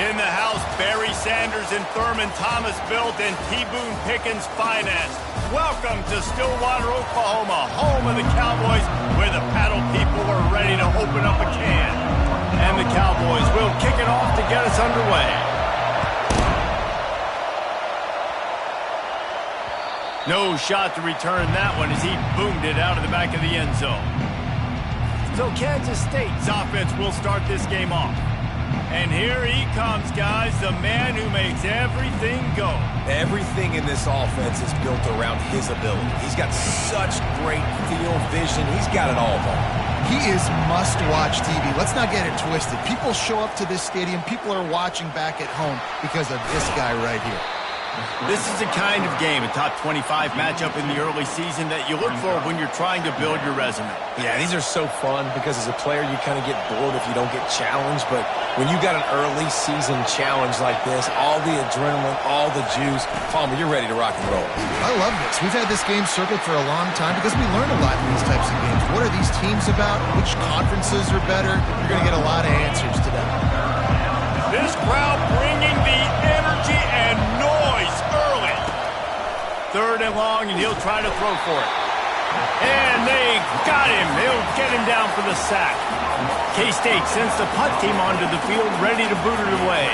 In the house, Barry Sanders and Thurman Thomas built and T. Boone Pickens financed. Welcome to Stillwater, Oklahoma, home of the Cowboys, where the paddle people are ready to open up a can. And the Cowboys will kick it off to get us underway. No shot to return that one as he boomed it out of the back of the end zone. So Kansas State's offense will start this game off. And here he comes, guys, the man who makes everything go. Everything in this offense is built around his ability. He's got such great field vision. He's got it all, though. He is must-watch TV. Let's not get it twisted. People show up to this stadium. People are watching back at home because of this guy right here. This is the kind of game, a top 25 matchup in the early season, that you look for when you're trying to build your resume. Yeah, these are so fun because as a player, you kind of get bored if you don't get challenged. But when you got an early season challenge like this, all the adrenaline, all the juice, Palmer, you're ready to rock and roll. I love this. We've had this game circled for a long time because we learn a lot in these types of games. What are these teams about? Which conferences are better? You're going to get a lot of answers today. This crowd bringing the energy and noise early. 3rd and long, and he'll try to throw for it. And they got him. They'll get him down for the sack. K-State sends the punt team onto the field, ready to boot it away.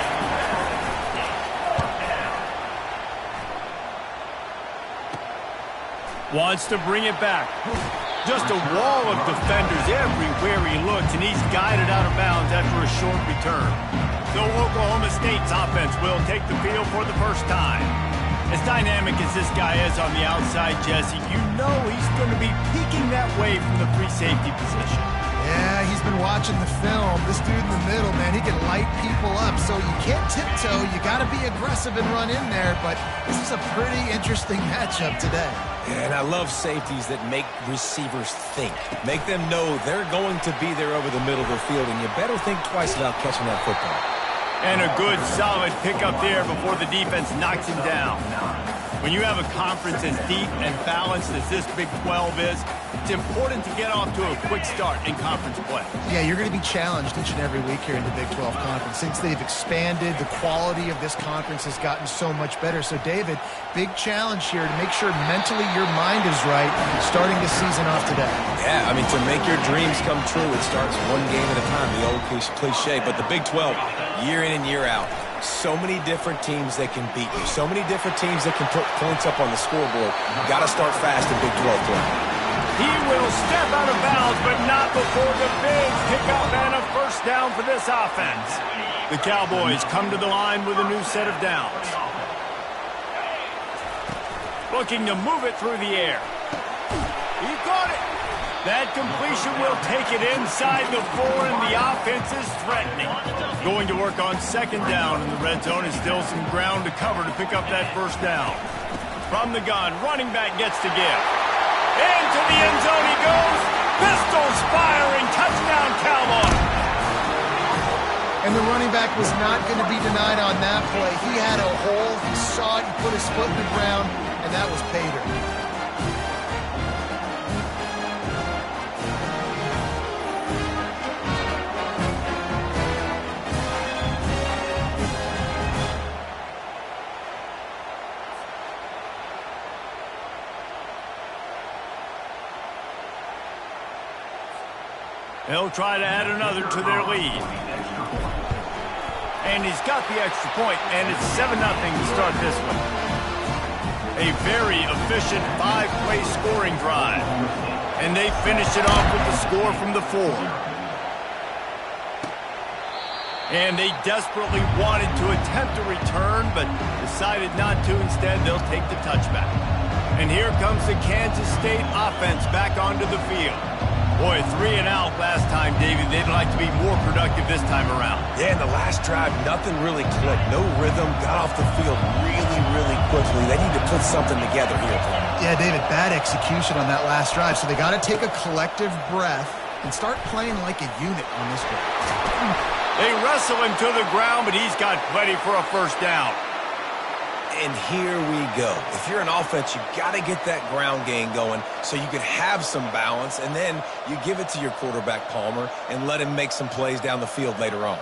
Wants to bring it back. Just a wall of defenders everywhere he looks, and he's guided out of bounds after a short return. So Oklahoma State's offense will take the field for the first time. As dynamic as this guy is on the outside, Jesse, you know he's going to be peeking that way from the free safety position. Yeah, he's been watching the film. This dude in the middle, man, he can light people up. So you can't tiptoe. You got to be aggressive and run in there. But this is a pretty interesting matchup today. And I love safeties that make receivers think. Make them know they're going to be there over the middle of the field, and you better think twice about catching that football. And a good, solid pickup there before the defense knocks him down. When you have a conference as deep and balanced as this Big 12 is, it's important to get off to a quick start in conference play. Yeah, you're going to be challenged each and every week here in the Big 12 Conference. Since they've expanded, the quality of this conference has gotten so much better. So, David, big challenge here to make sure mentally your mind is right starting the season off today. Yeah, I mean, to make your dreams come true, it starts one game at a time, the old cliche. But the Big 12, year in and year out, so many different teams that can beat you. So many different teams that can put points up on the scoreboard. Got to start fast in Big 12 play. He will step out of bounds, but not before the big pickup and a first down for this offense. The Cowboys come to the line with a new set of downs. Looking to move it through the air. He got it. That completion will take it inside the 4, and the offense is threatening. Going to work on 2nd down, and the red zone is still some ground to cover to pick up that first down. From the gun, running back gets to give. Into the end zone he goes. Pistols firing. Touchdown, Cowboys. And the running back was not going to be denied on that play. He had a hole. He saw it. He put his foot in the ground, and that was pay dirt. They'll try to add another to their lead. And he's got the extra point, and it's 7-0 to start this one. A very efficient 5-play scoring drive. And they finish it off with the score from the 4. And they desperately wanted to attempt a return, but decided not to. Instead, they'll take the touchback. And here comes the Kansas State offense back onto the field. Boy, 3 and out last time, David. They'd like to be more productive this time around. Yeah, in the last drive, nothing really clicked. No rhythm, got off the field really, really quickly. They need to put something together here. Yeah, David, bad execution on that last drive. So they got to take a collective breath and start playing like a unit on this one. They wrestle him to the ground, but he's got plenty for a first down. And here we go. If you're an offense, you got to get that ground game going so you can have some balance, and then you give it to your quarterback, Palmer, and let him make some plays down the field later on.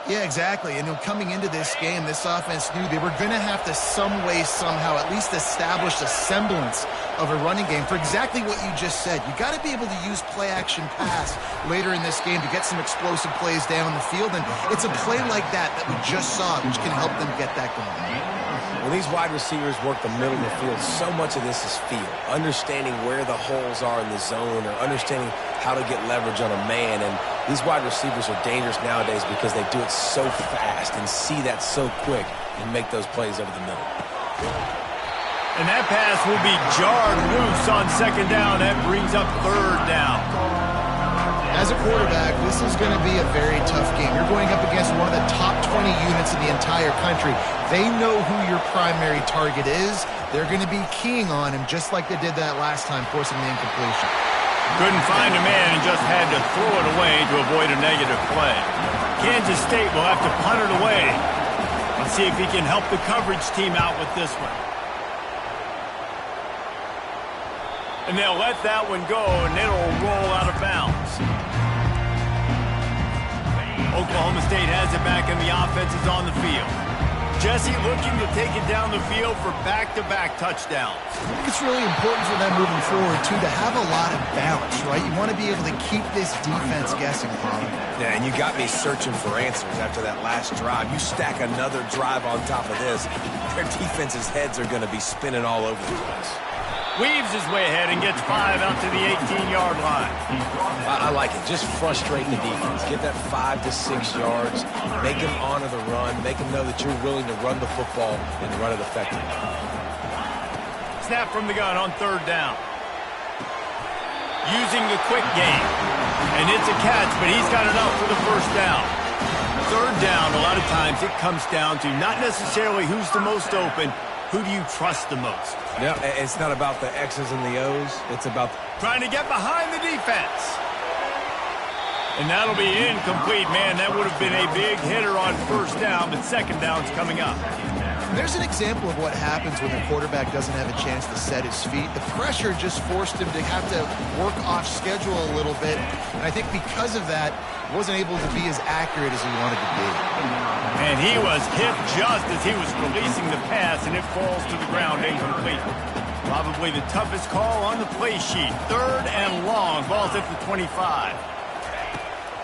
Yeah, exactly. And coming into this game, this offense knew they were going to have to some way, somehow, at least establish a semblance of a running game for exactly what you just said. You got to be able to use play-action pass later in this game to get some explosive plays down the field. And it's a play like that we just saw, which can help them get that going. When these wide receivers work the middle of the field, so much of this is feel. Understanding where the holes are in the zone or understanding how to get leverage on a man. And these wide receivers are dangerous nowadays because they do it so fast and see that so quick and make those plays over the middle. And that pass will be jarred loose on second down. That brings up third down. As a quarterback, this is going to be a very tough game. You're going up against one of the top 20 units in the entire country. They know who your primary target is. They're going to be keying on him just like they did that last time, forcing the incompletion. Couldn't find a man and just had to throw it away to avoid a negative play. Kansas State will have to punt it away. Let's see if he can help the coverage team out with this one. And they'll let that one go, and it'll roll out of bounds. Oklahoma State has it back, and the offense is on the field. Jesse looking to take it down the field for back-to-back touchdowns. I think it's really important for them moving forward, too, to have a lot of balance, right? You want to be able to keep this defense guessing, Colin. Yeah, and you got me searching for answers after that last drive. You stack another drive on top of this, their defense's heads are going to be spinning all over the place. Weaves his way ahead and gets 5 out to the 18-yard line. I like it. Just frustrate the defense. Get that 5 to 6 yards. Make them honor the run. Make them know that you're willing to run the football and run it effectively. Snap from the gun on third down. Using the quick game. And it's a catch, but he's got enough for the first down. Third down, a lot of times it comes down to not necessarily who's the most open, who do you trust the most? Yeah, it's not about the X's and the O's. It's about trying to get behind the defense. And that'll be incomplete. Man, that would have been a big hitter on first down, but second down's coming up. There's an example of what happens when the quarterback doesn't have a chance to set his feet. The pressure just forced him to have to work off schedule a little bit. And I think because of that, he wasn't able to be as accurate as he wanted to be. And he was hit just as he was releasing the pass, and it falls to the ground incomplete. Probably the toughest call on the play sheet. Third and long. Ball's at the 25.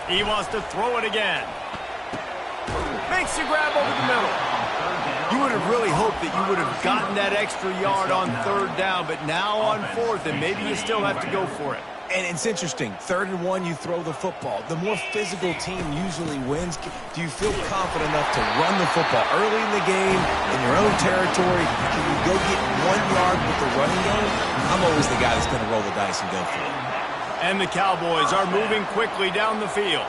He wants to throw it again. Makes the grab over the middle. You would have really hoped that you would have gotten that extra yard on third down, but now on fourth, and maybe you still have to go for it. And it's interesting. 3rd and 1, you throw the football. The more physical team usually wins. Do you feel confident enough to run the football early in the game, in your own territory? Can you go get 1 yard with the running game? I'm always the guy that's going to roll the dice and go for it. And the Cowboys are moving quickly down the field.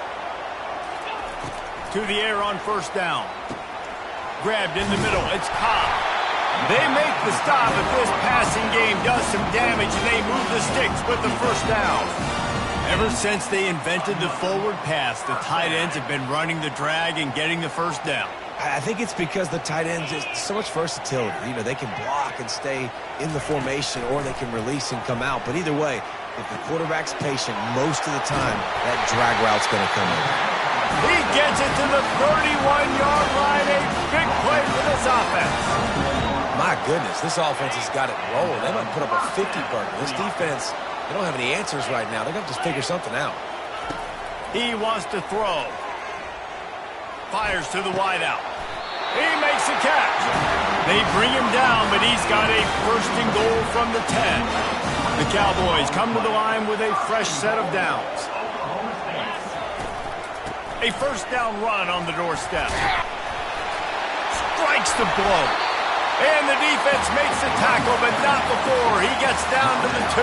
To the air on first down. Grabbed in the middle. It's Cobb. They make the stop, but this passing game does some damage, and they move the sticks with the first down. Ever since they invented the forward pass, the tight ends have been running the drag and getting the first down. I think it's because the tight ends is so much versatility. You know, they can block and stay in the formation, or they can release and come out. But either way, if the quarterback's patient, most of the time, that drag route's going to come in. He gets it to the 31-yard line. A big play for this offense. My goodness, this offense has got it rolling. They might put up a 50-burger. This defense, they don't have any answers right now. They're going to have to figure something out. He wants to throw. Fires to the wideout. He makes a catch. They bring him down, but he's got a first and goal from the 10. The Cowboys come to the line with a fresh set of downs. A first down run on the doorstep. Strikes the blow. And the defense makes the tackle, but not before he gets down to the 2.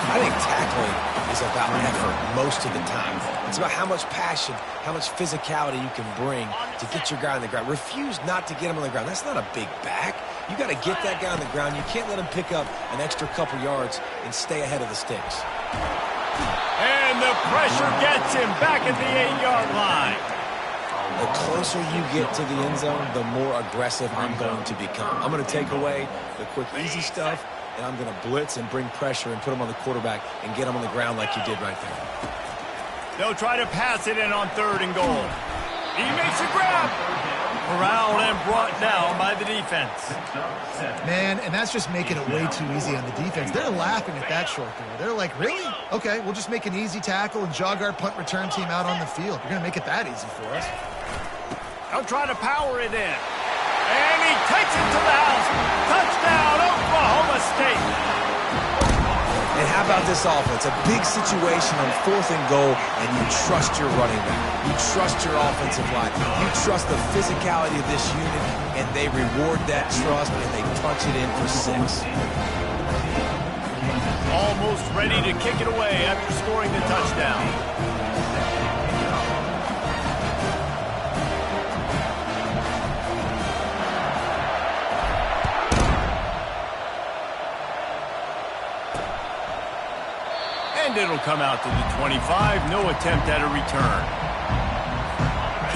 I think tackling is about effort most of the time. It's about how much passion, how much physicality you can bring to get your guy on the ground. Refuse not to get him on the ground. That's not a big back. You got to get that guy on the ground. You can't let him pick up an extra couple yards and stay ahead of the sticks. And the pressure gets him back at the 8-yard line. The closer you get to the end zone, the more aggressive I'm going to become. I'm going to take away the quick, easy stuff, and I'm going to blitz and bring pressure and put him on the quarterback and get him on the ground like you did right there. They'll try to pass it in on 3rd and goal. He makes a grab. Corralled and brought down by the defense. Man, and that's just making it way too easy on the defense. They're laughing at that short throw. They're like, really? Okay, we'll just make an easy tackle and jog our punt return team out on the field. You're going to make it that easy for us. They'll try to power it in. And he takes it to the house. Touchdown, Oklahoma State. And how about this offense? A big situation on 4th and goal, and you trust your running back. You trust your offensive line. You trust the physicality of this unit, and they reward that trust, and they punch it in for 6. Almost ready to kick it away after scoring the touchdown. And it'll come out to the 25. No attempt at a return.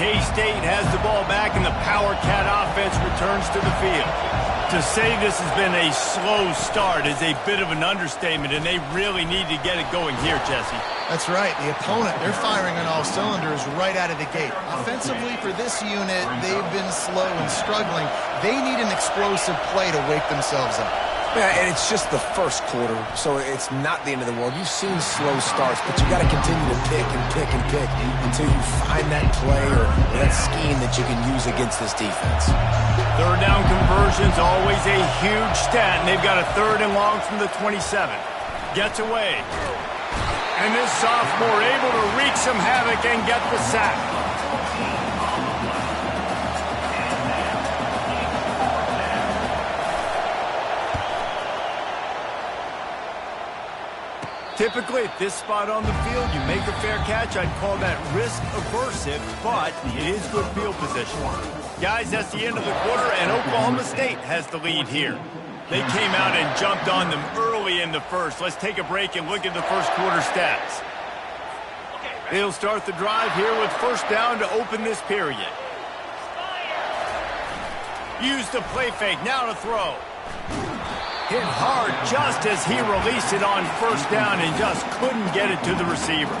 K-State has the ball back, and the Power Cat offense returns to the field. To say this has been a slow start is a bit of an understatement, and they really need to get it going here, Jesse. That's right. The opponent, they're firing on all cylinders right out of the gate. Offensively, for this unit, they've been slow and struggling. They need an explosive play to wake themselves up. Yeah, and it's just the first quarter, so it's not the end of the world. You've seen slow starts, but you got to continue to pick and pick and pick until you find that play or that scheme that you can use against this defense. Third down conversion's always a huge stat, and they've got a 3rd and long from the 27. Gets away. And this sophomore able to wreak some havoc and get the sack. Typically, at this spot on the field, you make a fair catch. I'd call that risk-aversive, but it is good field position. Guys, that's the end of the quarter, and Oklahoma State has the lead here. They came out and jumped on them early in the first. Let's take a break and look at the first quarter stats. They'll start the drive here with first down to open this period. Use the play fake, now to throw. Hit hard just as he released it on first down and just couldn't get it to the receiver.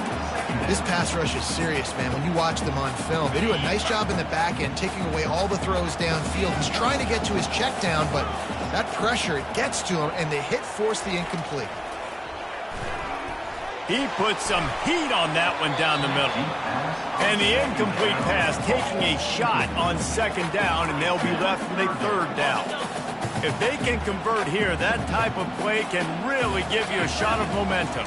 This pass rush is serious, man. When you watch them on film, they do a nice job in the back end, taking away all the throws downfield. He's trying to get to his check down, but that pressure, it gets to him, and the hit forced the incomplete. He put some heat on that one down the middle. And the incomplete pass taking a shot on 2nd down, and they'll be left with a 3rd down. If they can convert here, that type of play can really give you a shot of momentum.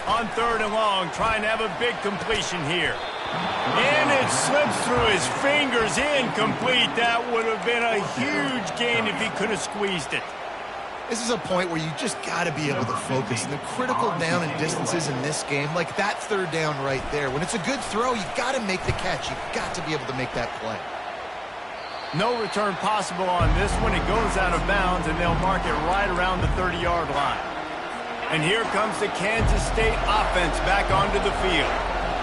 On 3rd and long, trying to have a big completion here. And it slips through his fingers, incomplete. That would have been a huge gain if he could have squeezed it. This is a point where you just got to be able to focus. And the critical down and distances in this game, like that 3rd down right there, when it's a good throw, you got to make the catch. You've got to be able to make that play. No return possible on this one. It goes out of bounds, and they'll mark it right around the 30-yard line. And here comes the Kansas State offense back onto the field.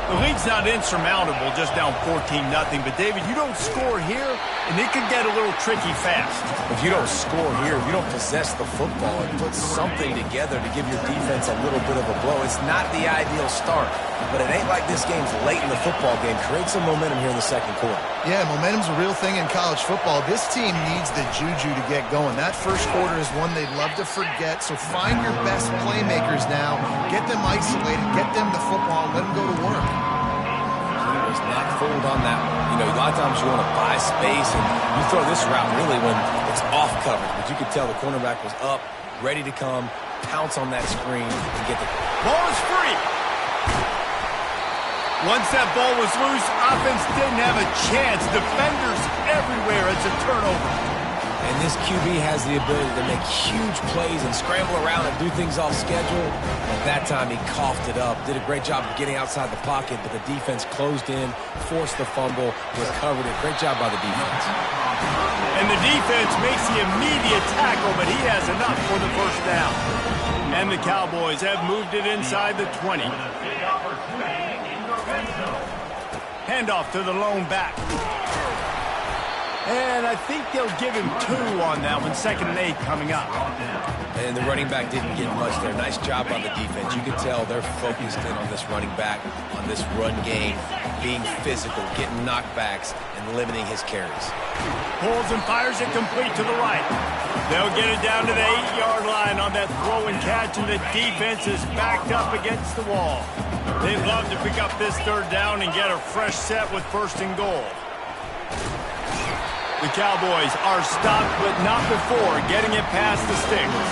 The lead's not insurmountable, just down 14-0. But, David, you don't score here, and it could get a little tricky fast. If you don't score here, if you don't possess the football and put something together to give your defense a little bit of a blow, it's not the ideal start. But it ain't like this game's late in the football game. Create some momentum here in the 2nd quarter. Yeah, momentum's a real thing in college football. This team needs the juju to get going. That first quarter is one they'd love to forget. So find your best playmakers now. Get them isolated. Get them the football. Let them go to work. He was not fooled on that one. You know, a lot of times you want to buy space, and you throw this route really when it's off coverage. But you could tell the cornerback was up, ready to come, pounce on that screen, and get the ball is free. Once that ball was loose, offense didn't have a chance. Defenders everywhere. It's a turnover. And this QB has the ability to make huge plays and scramble around and do things off schedule. At that time, he coughed it up. Did a great job of getting outside the pocket, but the defense closed in, forced the fumble, recovered it. Great job by the defense. And the defense makes the immediate tackle, but he has enough for the first down. And the Cowboys have moved it inside the 20. Handoff to the lone back. And I think they'll give him 2 on that one. 2nd and 8 coming up. And the running back didn't get much there. Nice job on the defense. You can tell they're focused in on this running back, on this run game, being physical, getting knockbacks, and limiting his carries. Pulls and fires it complete to the right. They'll get it down to the 8-yard line on that throw and catch, and the defense is backed up against the wall. They'd love to pick up this third down and get a fresh set with first and goal. The Cowboys are stopped, but not before getting it past the sticks.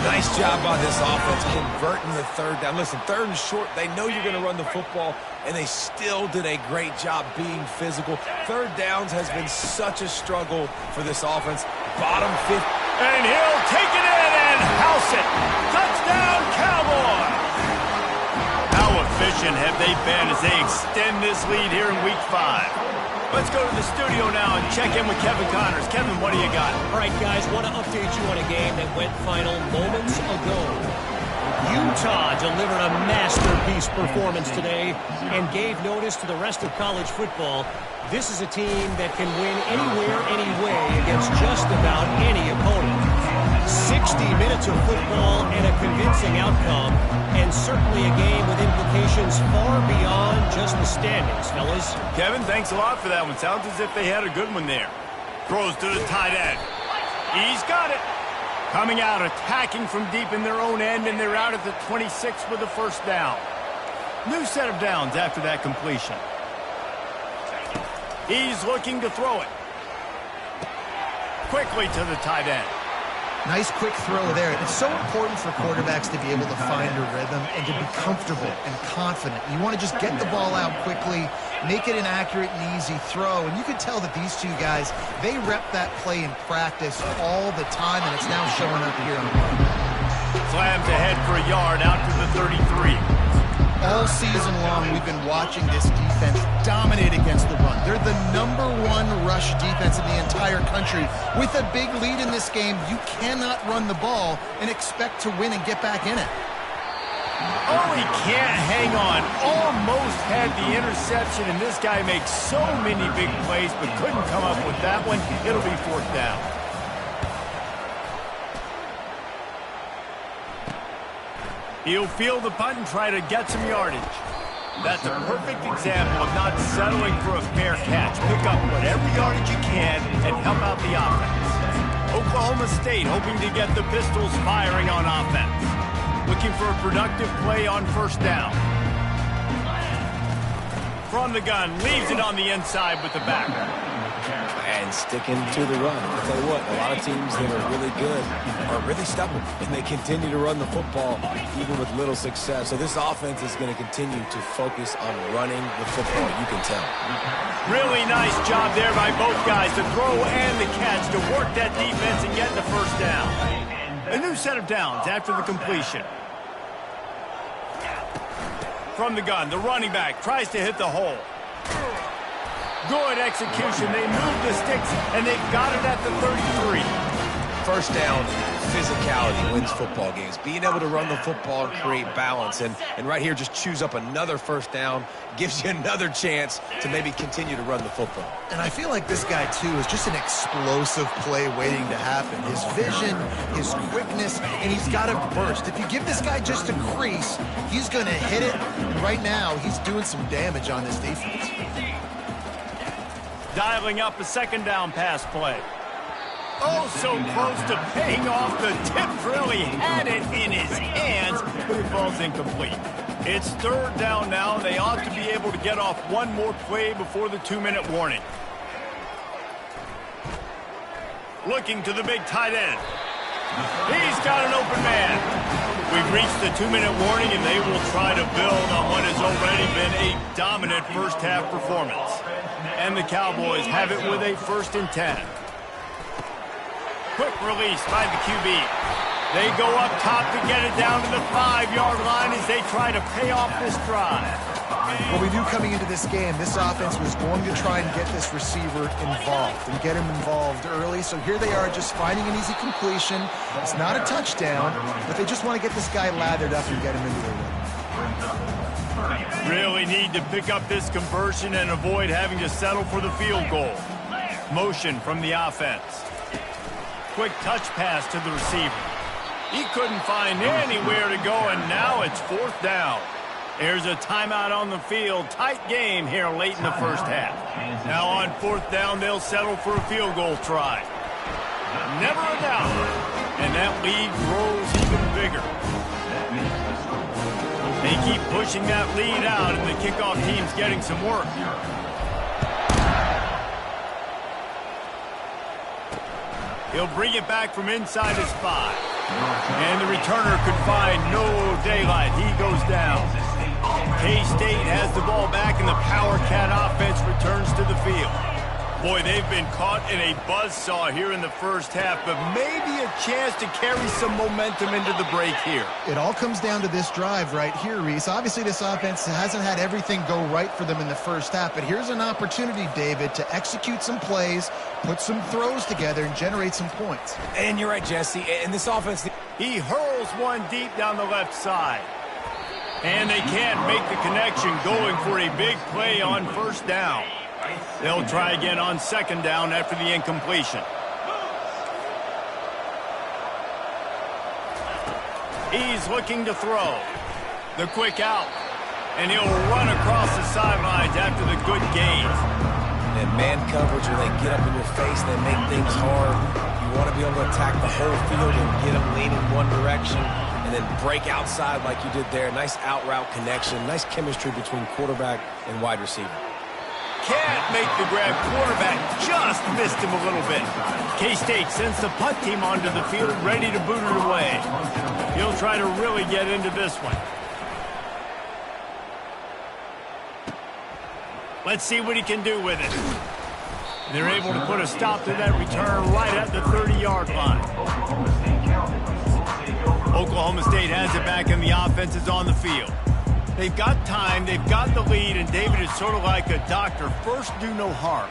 Nice job on this offense converting the third down. Listen, third and short, they know you're going to run the football, and they still did a great job being physical. Third downs has been such a struggle for this offense. Bottom fifth. And he'll take it in and house it. Touchdown, Cowboys! How efficient have they been as they extend this lead here in Week 5? Let's go to the studio now and check in with Kevin Connors. Kevin, what do you got? All right, guys, want to update you on a game that went final moments ago. Utah delivered a masterpiece performance today and gave notice to the rest of college football. This is a team that can win anywhere, any way against just about any opponent. 60 minutes of football and a convincing outcome, and certainly a game with implications far beyond just the standings, fellas. Kevin, thanks a lot for that one. Sounds as if they had a good one there. Throws to the tight end. He's got it. Coming out, attacking from deep in their own end, and they're out at the 26 with the first down. New set of downs after that completion. He's looking to throw it. Quickly to the tight end. Nice quick throw there. It's so important for quarterbacks to be able to find a rhythm and to be comfortable and confident. You want to just get the ball out quickly, make it an accurate and easy throw. And you can tell that these two guys, they rep that play in practice all the time, and it's now showing up here on the run. Slams ahead for a yard out to the 33. All season long, we've been watching this defense dominate against the run. They're the #1 rush defense in the entire country. With a big lead in this game, you cannot run the ball and expect to win and get back in it. Oh, he can't hang on. Almost had the interception, and this guy makes so many big plays, but couldn't come up with that one. It'll be fourth down. He'll field the punt and try to get some yardage. That's a perfect example of not settling for a fair catch. Pick up whatever yardage you can and help out the offense. Oklahoma State hoping to get the Pistols firing on offense. Looking for a productive play on first down. From the gun, leaves it on the inside with the back. And sticking to the run. I'll tell you what, a lot of teams that are really good are really stubborn, and they continue to run the football even with little success. So this offense is going to continue to focus on running the football, you can tell. Really nice job there by both guys, the throw and the catch, to work that defense and get the first down. A new set of downs after the completion. From the gun, the running back tries to hit the hole. Good execution. They move the sticks, and they've got it at the 33. First down, physicality wins football games. Being able to run the football and create balance. And right here, just choose up another first down, gives you another chance to maybe continue to run the football. And I feel like this guy, too, is just an explosive play waiting to happen. His vision, his quickness, and he's got a burst. If you give this guy just a crease, he's going to hit it. And right now, he's doing some damage on this defense. Dialing up a second down pass play. Oh, so close to paying off. The tip really had it in his hands, but it falls incomplete. It's third down now. They ought to be able to get off one more play before the 2-minute warning. Looking to the big tight end. He's got an open man. We've reached the 2-minute warning, and they will try to build on what has already been a dominant first-half performance. And the Cowboys have it with a 1st and 10. Quick release by the QB. They go up top to get it down to the 5-yard line as they try to pay off this drive. Well, we knew coming into this game, this offense was going to try and get this receiver involved and get him involved early. So here they are just finding an easy completion. It's not a touchdown, but they just want to get this guy lathered up and get him into their rhythm. Really need to pick up this conversion and avoid having to settle for the field goal. Motion from the offense. Quick touch pass to the receiver. He couldn't find anywhere to go, and now it's 4th down. There's a timeout on the field. Tight game here late in the first half. Now on 4th down, they'll settle for a field goal try. Never a doubt. And that lead grows even bigger. They keep pushing that lead out, and the kickoff team's getting some work. He'll bring it back from inside his 5. And the returner could find no daylight. He goes down. K-State has the ball back, and the Power Cat offense returns to the field. Boy, they've been caught in a buzzsaw here in the first half, but maybe a chance to carry some momentum into the break here. It all comes down to this drive right here, Reese. Obviously, this offense hasn't had everything go right for them in the first half, but here's an opportunity, David, to execute some plays, put some throws together, and generate some points. And you're right, Jesse. And this offense... He hurls one deep down the left side. And they can't make the connection, going for a big play on 1st down. They'll try again on 2nd down after the incompletion. He's looking to throw. The quick out. And he'll run across the sidelines after the good gain. And man coverage, when they get up in your face, they make things hard. You want to be able to attack the whole field and get them leaning one direction and then break outside like you did there. Nice out route connection. Nice chemistry between quarterback and wide receiver. Can't make the grab. Quarterback just missed him a little bit. K-State sends the punt team onto the field, ready to boot it away. He'll try to really get into this one. Let's see what he can do with it. They're able to put a stop to that return right at the 30-yard line. Oklahoma State has it back, and the offense is on the field. They've got time, they've got the lead, and David is sort of like a doctor. First, do no harm.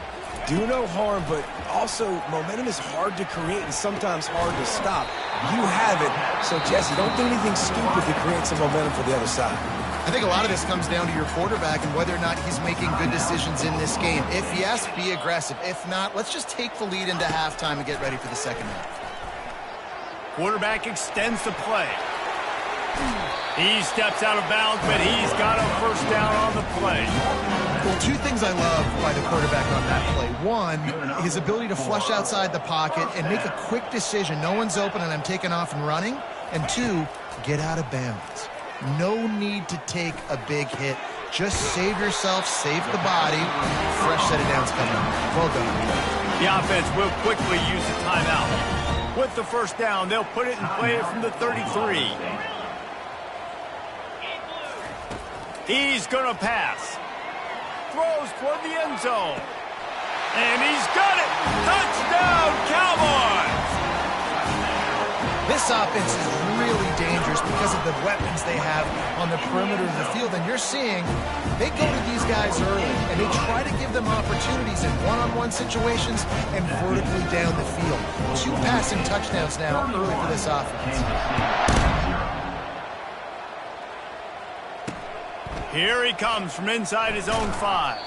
Do no harm, but also momentum is hard to create and sometimes hard to stop. You have it, so Jesse, don't do anything stupid to create some momentum for the other side. I think a lot of this comes down to your quarterback and whether or not he's making good decisions in this game. If yes, be aggressive. If not, let's just take the lead into halftime and get ready for the second half. Quarterback extends the play. He steps out of bounds, but he's got a 1st down on the play. Well, 2 things I love by the quarterback on that play. 1, his ability to flush outside the pocket and make a quick decision. No one's open and I'm taking off and running. And 2, get out of bounds. No need to take a big hit. Just save yourself, save the body. Fresh set of downs coming up. Well done. The offense will quickly use the timeout. With the 1st down, they'll put it and play it from the 33. He's going to pass. Throws toward the end zone. And he's got it. Touchdown, Cowboys! This offense is really dangerous because of the weapons they have on the perimeter of the field. And you're seeing they go to these guys early, and they try to give them opportunities in one-on-one situations and vertically down the field. 2 passing touchdowns now early for this offense. Here he comes from inside his own 5.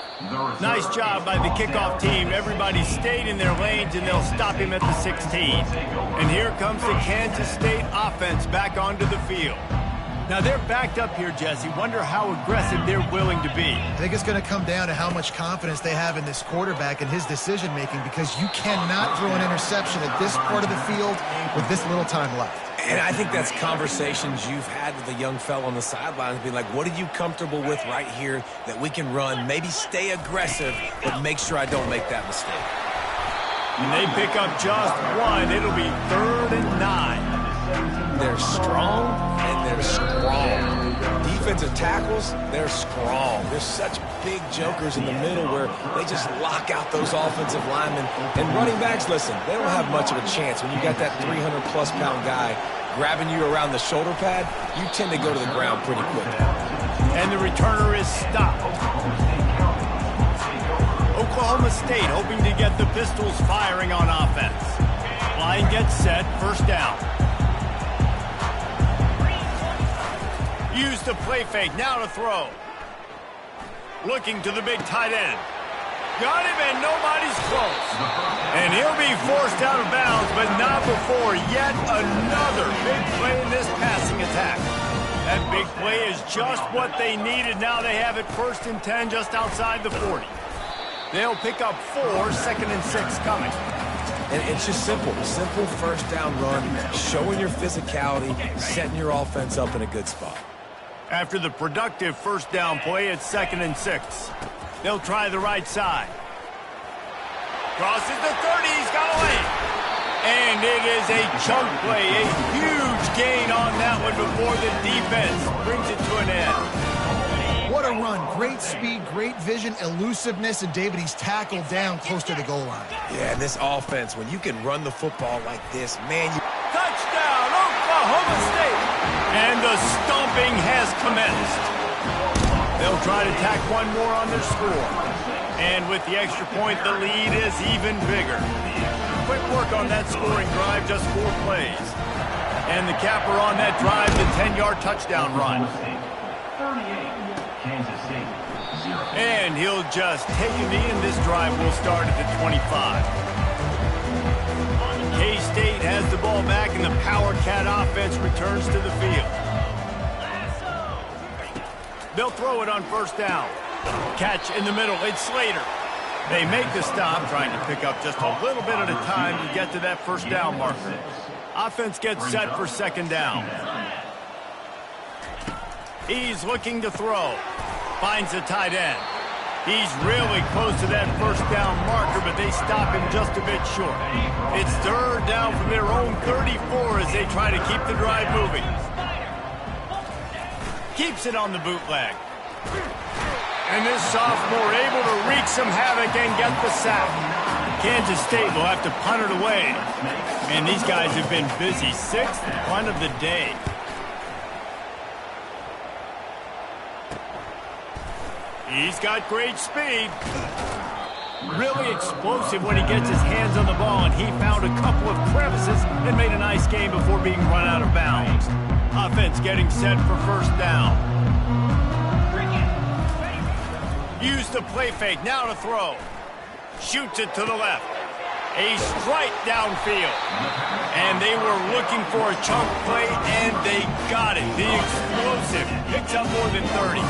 Nice job by the kickoff team. Everybody stayed in their lanes, and they'll stop him at the 16. And here comes the Kansas State offense back onto the field. Now, they're backed up here, Jesse. Wonder how aggressive they're willing to be. I think it's going to come down to how much confidence they have in this quarterback and his decision-making, because you cannot throw an interception at this part of the field with this little time left. And I think that's conversations you've had with a young fella on the sidelines, being like, what are you comfortable with right here that we can run? Maybe stay aggressive, but make sure I don't make that mistake. And they pick up just 1. It'll be 3rd and 9. They're strong, and they're strong. Defensive tackles, they're strong. They're such big jokers in the middle where they just lock out those offensive linemen. And running backs, listen, they don't have much of a chance. When you got that 300-plus pound guy grabbing you around the shoulder pad, you tend to go to the ground pretty quick. And the returner is stopped. Oklahoma State hoping to get the Pistols firing on offense. Line gets set, 1st down. Use the play fake, now to throw. Looking to the big tight end. Got him, and nobody's close. And he'll be forced out of bounds, but not before yet another big play in this passing attack. That big play is just what they needed. Now they have it 1st and 10 just outside the 40. They'll pick up 4, 2nd and 6 coming. And it's just simple. Simple first down run, showing your physicality, setting your offense up in a good spot. After the productive first down play, it's 2nd and 6. They'll try the right side. Crosses the 30, he's got away. And it is a chunk play, a huge gain on that one before the defense brings it to an end. What a run. Great speed, great vision, elusiveness, and David, he's tackled down close to the goal line. Yeah, and this offense, when you can run the football like this, man, you... Touchdown, Oklahoma State! And the stomping has commenced. They'll try to tack one more on their score. And with the extra point, the lead is even bigger. Quick work on that scoring drive, just 4 plays. And the capper on that drive, the 10-yard touchdown run. And he'll just take a knee, and this drive will start at the 25. K-State has the ball back, and the Power Cat offense returns to the field. They'll throw it on first down. Catch in the middle. It's Slater. They make the stop, trying to pick up just a little bit at a time to get to that first down marker. Offense gets set for 2nd down. He's looking to throw. Finds the tight end. He's really close to that first down marker, but they stop him just a bit short. It's 3rd down from their own 34 as they try to keep the drive moving. Keeps it on the bootleg. And this sophomore able to wreak some havoc and get the sack. Kansas State will have to punt it away. And these guys have been busy. 6th punt of the day. He's got great speed. Really explosive when he gets his hands on the ball, and he found a couple of crevices and made a nice game before being run out of bounds. Offense getting set for first down. Use the play fake, now to throw. Shoots it to the left. A strike downfield. And they were looking for a chunk play, and they got it. The explosive picks up more than 30.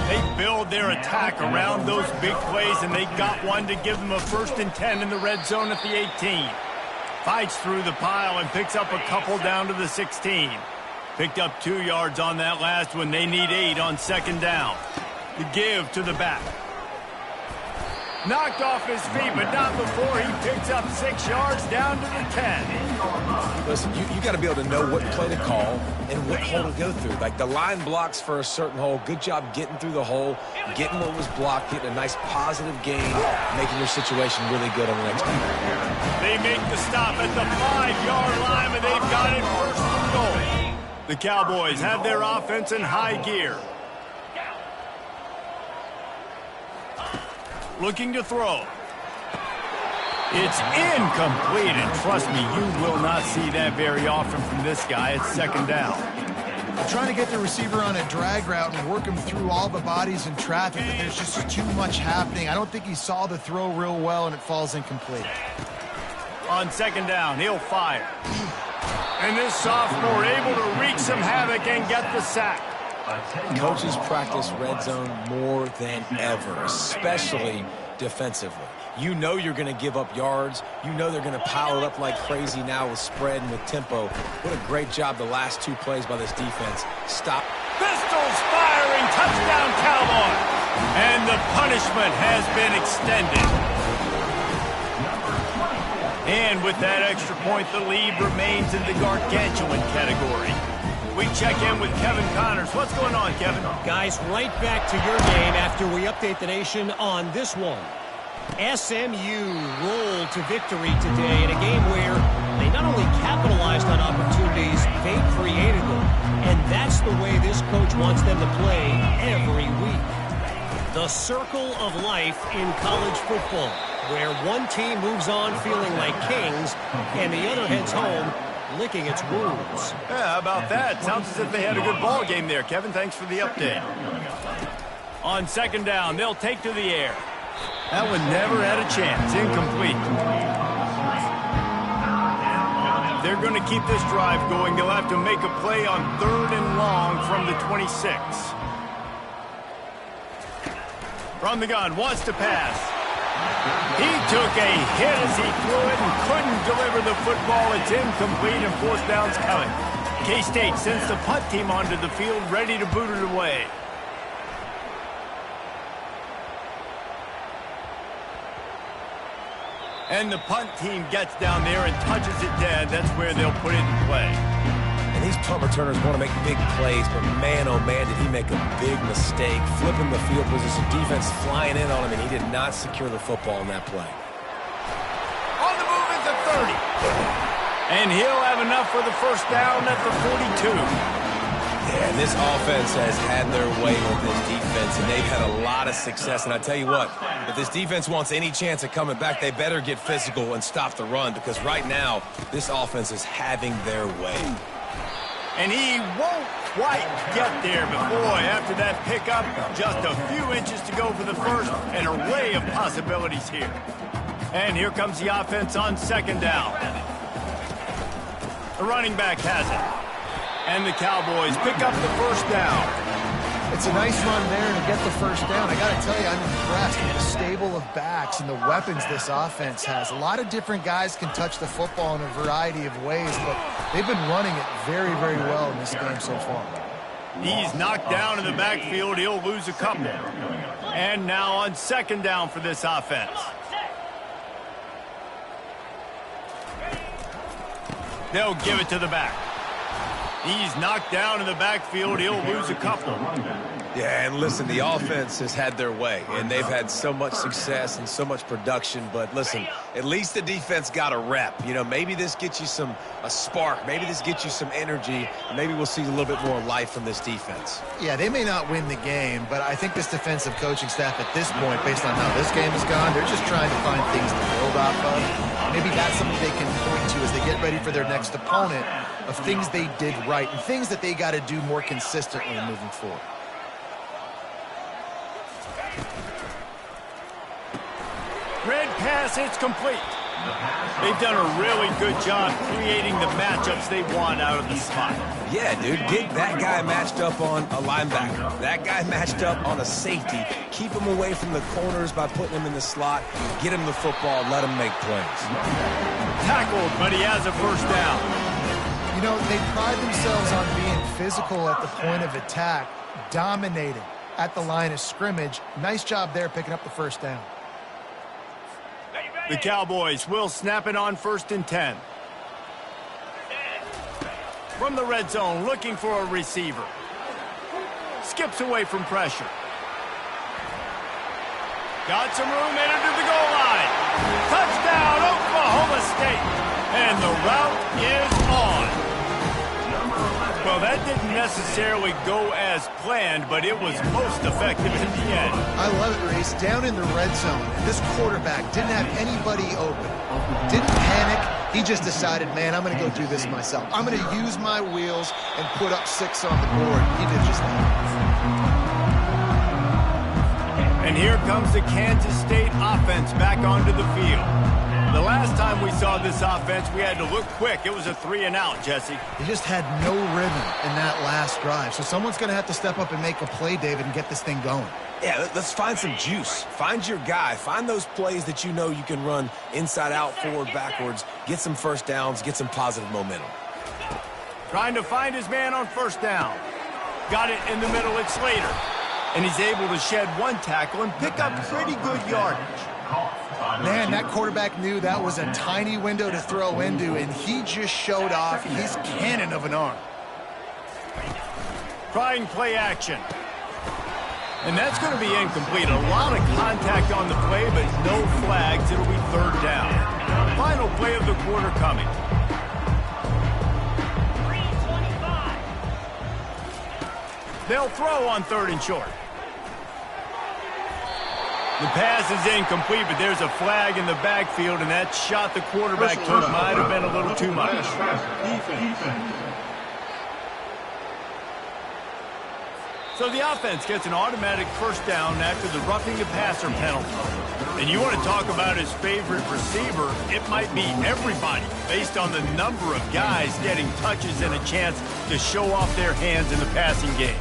They build their attack around those big plays, and they got one to give them a 1st and 10 in the red zone at the 18. Fights through the pile and picks up a couple down to the 16. Picked up 2 yards on that last one. They need 8 on 2nd down. The give to the back. Knocked off his feet, but not before he picks up 6 yards down to the 10. Listen, you got to be able to know what play to call and what hole to go through. Like the line blocks for a certain hole. Good job getting through the hole, getting what was blocked, getting a nice positive gain, making your situation really good on the next play. They make the stop at the 5-yard line, and they've got it 1st and goal. The Cowboys have their offense in high gear. Looking to throw. It's incomplete, and trust me, you will not see that very often from this guy. It's 2nd down. They're trying to get the receiver on a drag route and work him through all the bodies in traffic, but there's just too much happening. I don't think he saw the throw real well, and it falls incomplete. On 2nd down, he'll fire. And this sophomore able to wreak some havoc and get the sack. Coaches practice red zone more than ever, especially defensively. You know you're going to give up yards. You know they're going to pile it up like crazy now with spread and with tempo. What a great job the last 2 plays by this defense. Stop. Pistols firing, touchdown Cowboy. And the punishment has been extended. And with that extra point, the lead remains in the gargantuan category. We check in with Kevin Connors. What's going on, Kevin? Guys, right back to your game after we update the nation on this one. SMU rolled to victory today in a game where they not only capitalized on opportunities, they created them. And that's the way this coach wants them to play every week. The circle of life in college football, where one team moves on feeling like kings and the other heads home licking its wounds. Yeah, how about that? Sounds as if they had a good ball game there, Kevin. Thanks for the update. On 2nd down, they'll take to the air. That one never had a chance. Incomplete. They're going to keep this drive going. They'll have to make a play on 3rd and long from the 26. From the gun, wants to pass. He took a hit as he threw it and couldn't deliver the football. It's incomplete and 4th down's coming. K-State sends the punt team onto the field, ready to boot it away. And the punt team gets down there and touches it dead. That's where they'll put it in play. And these punt returners want to make big plays, but man, oh man, did he make a big mistake. Flipping the field position, defense flying in on him, and he did not secure the football in that play. On the move at the 30. And he'll have enough for the 1st down at the 42. Yeah, and this offense has had their way with this defense, and they've had a lot of success. And I tell you what, if this defense wants any chance of coming back, they better get physical and stop the run, because right now, this offense is having their way. And he won't quite get there, but boy, after that pickup, just a few inches to go for the 1st, an array of possibilities here. And here comes the offense on 2nd down. The running back has it. And the Cowboys pick up the 1st down. It's a nice run there to get the 1st down. I got to tell you, I'm impressed with the stable of backs and the weapons this offense has. A lot of different guys can touch the football in a variety of ways, but they've been running it very, very well in this game so far. He's knocked down in the backfield. He'll lose a couple. And now on 2nd down for this offense. They'll give it to the back. He's knocked down in the backfield. He'll lose a couple. Yeah, and listen, the offense has had their way, and they've had so much success and so much production. But listen, at least the defense got a rep. You know, maybe this gets you a spark. Maybe this gets you some energy. Maybe we'll see a little bit more life from this defense. Yeah, they may not win the game, but I think this defensive coaching staff at this point, based on how this game has gone, they're just trying to find things to build off of. Maybe that's something they can point to as they get ready for their next opponent, of things they did right and things that they got to do more consistently moving forward. Red pass, it's complete. They've done a really good job creating the matchups they want out of the slot. Yeah, dude, get that guy matched up on a linebacker. That guy matched up on a safety. Keep him away from the corners by putting him in the slot. Get him the football, let him make plays. Tackled, but he has a 1st down. You know, they pride themselves on being physical at the point of attack, dominating at the line of scrimmage. Nice job there picking up the 1st down. The Cowboys will snap it on 1st and 10. From the red zone, looking for a receiver. Skips away from pressure. Got some room, entered to the goal line. Touchdown, Oklahoma State. And the route is on. Well, that didn't necessarily go as planned, but it was most effective in the end. I love it, Reese. Down in the red zone, this quarterback didn't have anybody open. Didn't panic. He just decided, man, I'm going to go do this myself. I'm going to use my wheels and put up 6 on the board. He did just that. And here comes the Kansas State offense back onto the field. The last time we saw this offense, we had to look quick. It was a 3-and-out, Jesse. They just had no rhythm in that last drive. So someone's going to have to step up and make a play, David, and get this thing going. Yeah, let's find some juice. Find your guy. Find those plays that you know you can run inside out, forward, backwards. Get some 1st downs. Get some positive momentum. Trying to find his man on 1st down. Got it in the middle. It's Slater. And he's able to shed 1 tackle and pick up pretty good yardage. Man, that quarterback knew that was a tiny window to throw into, and he just showed off his cannon of an arm. Trying play action. And that's going to be incomplete. A lot of contact on the play, but no flags. It'll be 3rd down. Final play of the quarter coming. They'll throw on 3rd and short. The pass is incomplete, but there's a flag in the backfield, and that shot the quarterback took might have been a little too much. So the offense gets an automatic first down after the roughing the passer penalty. And you want to talk about his favorite receiver, it might be everybody based on the number of guys getting touches and a chance to show off their hands in the passing game.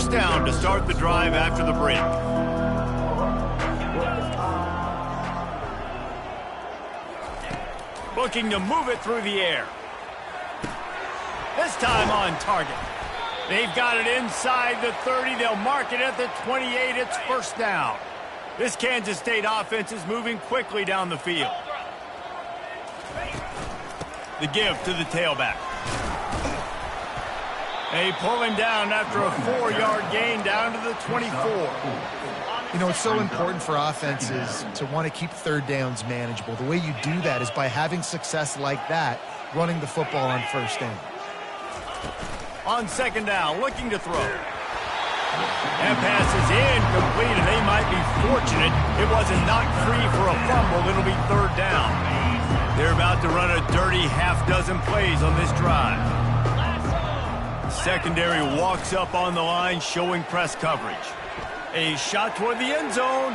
First down to start the drive after the break. Looking to move it through the air. This time on target. They've got it inside the 30. They'll mark it at the 28. It's first down. This Kansas State offense is moving quickly down the field. The give to the tailback. They pull him down after a 4-yard gain down to the 24. You know, it's so important for offenses to want to keep third downs manageable. The way you do that is by having success like that, running the football on first down. On second down, looking to throw. That pass is incomplete, and they might be fortunate it wasn't knocked free for a fumble. It'll be third down. They're about to run a dirty half-dozen plays on this drive. Secondary walks up on the line, showing press coverage. A shot toward the end zone.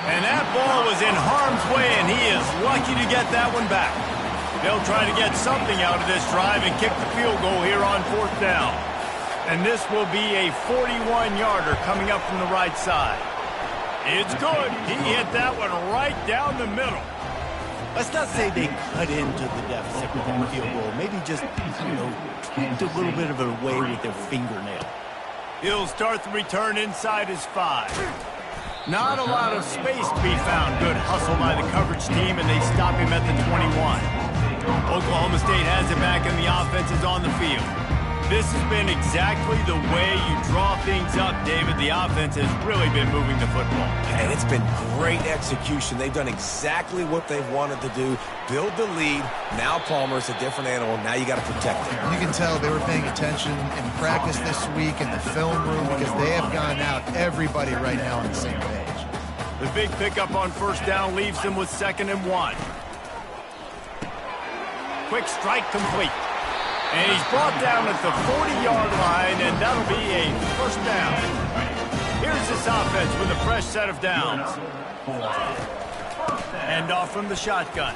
And that ball was in harm's way, and he is lucky to get that one back. They'll try to get something out of this drive and kick the field goal here on fourth down. And this will be a 41-yarder coming up from the right side. It's good. He hit that one right down the middle. Let's not say they cut into the deficit with a field goal. Maybe just, tweaked a little bit of it away with their fingernail. He'll start the return inside his 5. Not a lot of space to be found. Good hustle by the coverage team, and they stop him at the 21. Oklahoma State has it back, and the offense is on the field. This has been exactly the way you draw things up, David. The offense has really been moving the football. And it's been great execution. They've done exactly what they've wanted to do. Build the lead. Now Palmer's a different animal. Now you got to protect him. You can tell they were paying attention in practice this week in the film room because they have gone out, everybody right now on the same page. The big pickup on first down leaves them with 2nd and 1. Quick strike complete. And he's brought down at the 40-yard line, and that'll be a first down. Here's this offense with a fresh set of downs. And off from the shotgun.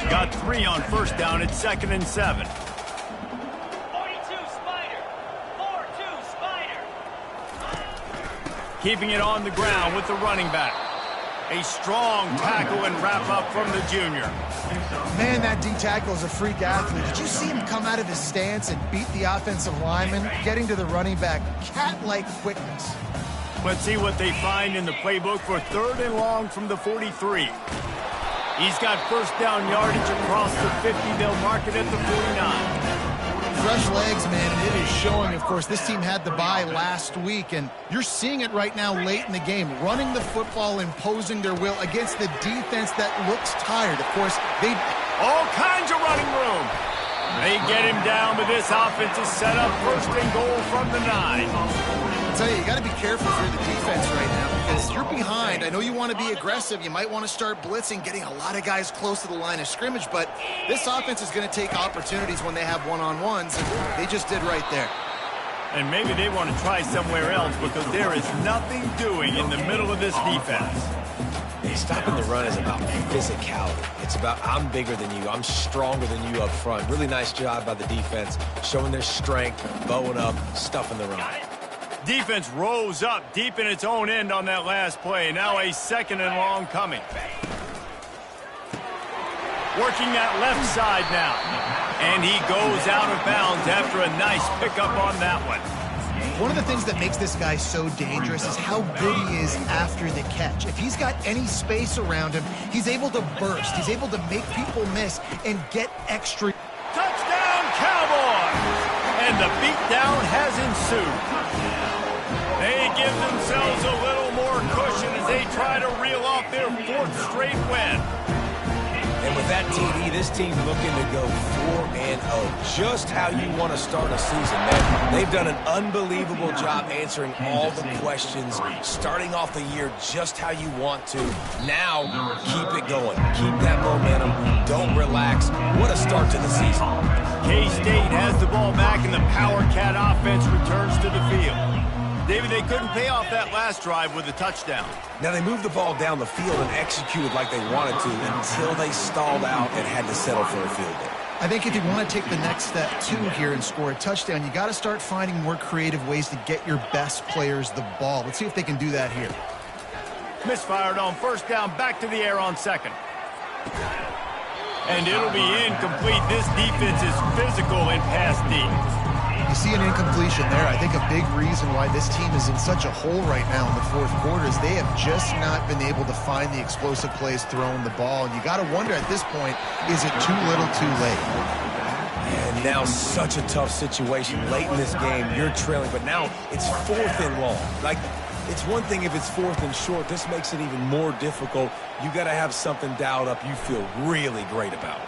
Got 3 on first down. It's 2nd and 7. 42 Spider. 4-2 Spider. Keeping it on the ground with the running back. A strong tackle and wrap up from the junior. Man, that D-tackle is a freak athlete. Did you see him come out of his stance and beat the offensive lineman, getting to the running back? Cat-like quickness. Let's see what they find in the playbook for 3rd and long from the 43. He's got first down yardage across the 50. They'll mark it at the 49. Fresh legs, man, and it is showing. Of course, this team had the bye last week, and you're seeing it right now late in the game. Running the football, imposing their will against the defense that looks tired. Of course, they... All kinds of running room. They get him down, but this offense is set up 1st and goal from the 9. I'll tell you got to be careful for the defense right now because you're behind. I know you want to be aggressive. You might want to start blitzing, getting a lot of guys close to the line of scrimmage, but this offense is going to take opportunities when they have one-on-ones, and they just did right there. And maybe they want to try somewhere else because there is nothing doing in the middle of this defense. Stopping the run is about physicality. It's about I'm bigger than you. I'm stronger than you up front. Really nice job by the defense, showing their strength, bowing up, stuffing the run. Defense rose up deep in its own end on that last play. Now a 2nd and long coming. Working that left side now. And he goes out of bounds after a nice pickup on that one. One of the things that makes this guy so dangerous is how good he is after the catch. If he's got any space around him, he's able to burst. He's able to make people miss and get extra. Touchdown, Cowboys! And the beatdown has ensued. They give themselves a little more cushion as they try to reel off their 4th straight win. And with that TD, this team looking to go 4-0. Just how you want to start a season, man. They've done an unbelievable job answering all the questions, starting off the year just how you want to. Now, keep it going. Keep that momentum. Don't relax. What a start to the season. K-State has the ball back, and the Power Cat offense returns to the field. David, they couldn't pay off that last drive with a touchdown. Now, they moved the ball down the field and executed like they wanted to until they stalled out and had to settle for a field goal. I think if you want to take the next step, too, here and score a touchdown, you got to start finding more creative ways to get your best players the ball. Let's see if they can do that here. Misfired on first down, back to the air on 2nd. And it'll be incomplete. This defense is physical in pass deep. You see an incompletion there. I think a big reason why this team is in such a hole right now in the 4th quarter is they have just not been able to find the explosive plays throwing the ball. And you got to wonder at this point, is it too little too late? And now such a tough situation late in this game. You're trailing, but now it's 4th and long. Like, it's one thing if it's 4th and short. This makes it even more difficult. You got to have something dialed up you feel really great about.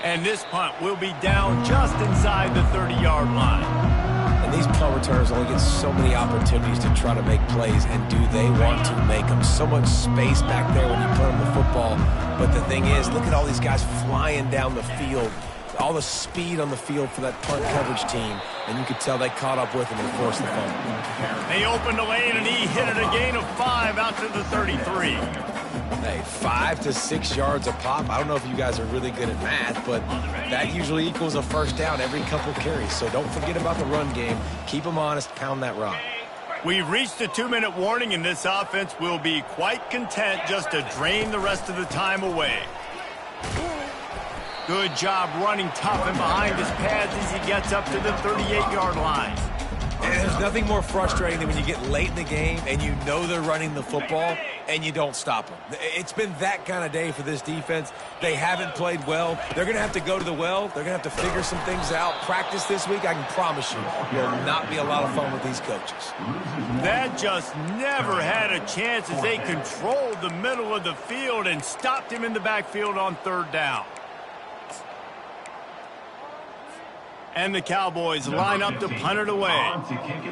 And this punt will be down just inside the 30-yard line. And these punt returners only get so many opportunities to try to make plays, and do they want to make them? So much space back there when you put them the football. But the thing is, look at all these guys flying down the field. All the speed on the field for that punt coverage team. And you could tell they caught up with him and forced the fumble. They opened the lane, and he hit it a gain of 5 out to the 33. Hey, 5 to 6 yards a pop. I don't know if you guys are really good at math, but that usually equals a first down every couple carries. So don't forget about the run game. Keep them honest, pound that rock. We've reached the 2-minute warning, and this offense will be quite content just to drain the rest of the time away. Good job running tough and behind his pads as he gets up to the 38-yard line. And there's nothing more frustrating than when you get late in the game and you know they're running the football and you don't stop them. It's been that kind of day for this defense. They haven't played well. They're going to have to go to the well. They're going to have to figure some things out. Practice this week, I can promise you, will not be a lot of fun with these coaches. That just never had a chance as they controlled the middle of the field and stopped him in the backfield on 3rd down. And the Cowboys line up to punt it away.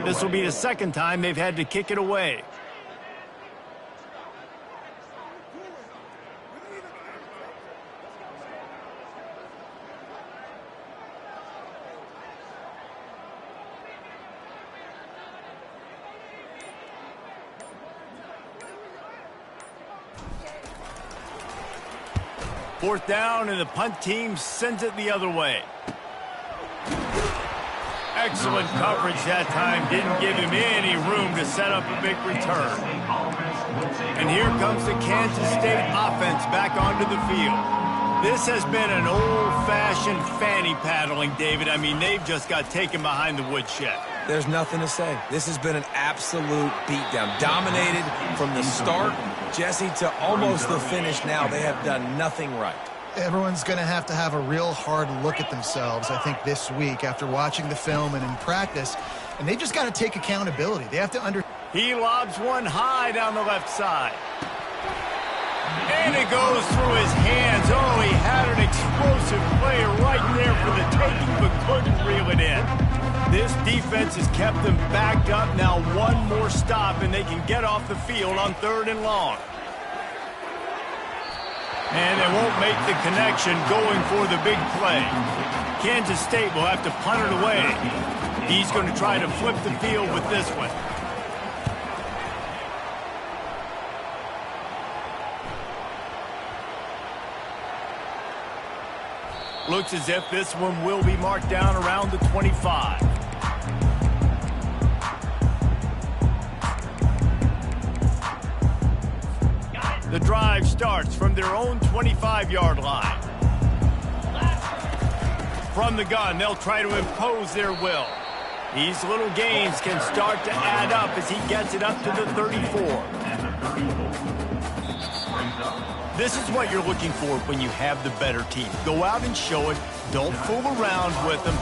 This will be the 2nd time they've had to kick it away. Fourth down, and the punt team sends it the other way. Excellent coverage that time. Didn't give him any room to set up a big return. And here comes the Kansas State offense back onto the field. This has been an old-fashioned fanny paddling, David. I mean, they've just got taken behind the woodshed. There's nothing to say. This has been an absolute beatdown. Dominated from the start, Jesse, to almost the finish now. They have done nothing right. Everyone's going to have a real hard look at themselves, I think, this week after watching the film and in practice. And they've just got to take accountability. They have to He lobs one high down the left side. And it goes through his hands. Oh, he had an explosive player right there for the taking, but couldn't reel it in. This defense has kept them backed up. Now one more stop, and they can get off the field on 3rd and long. And they won't make the connection going for the big play. Kansas State will have to punt it away. He's going to try to flip the field with this one. Looks as if this one will be marked down around the 25. The drive starts from their own 25-yard line. From the gun, they'll try to impose their will. These little gains can start to add up as he gets it up to the 34. This is what you're looking for when you have the better team. Go out and show it. Don't fool around with them.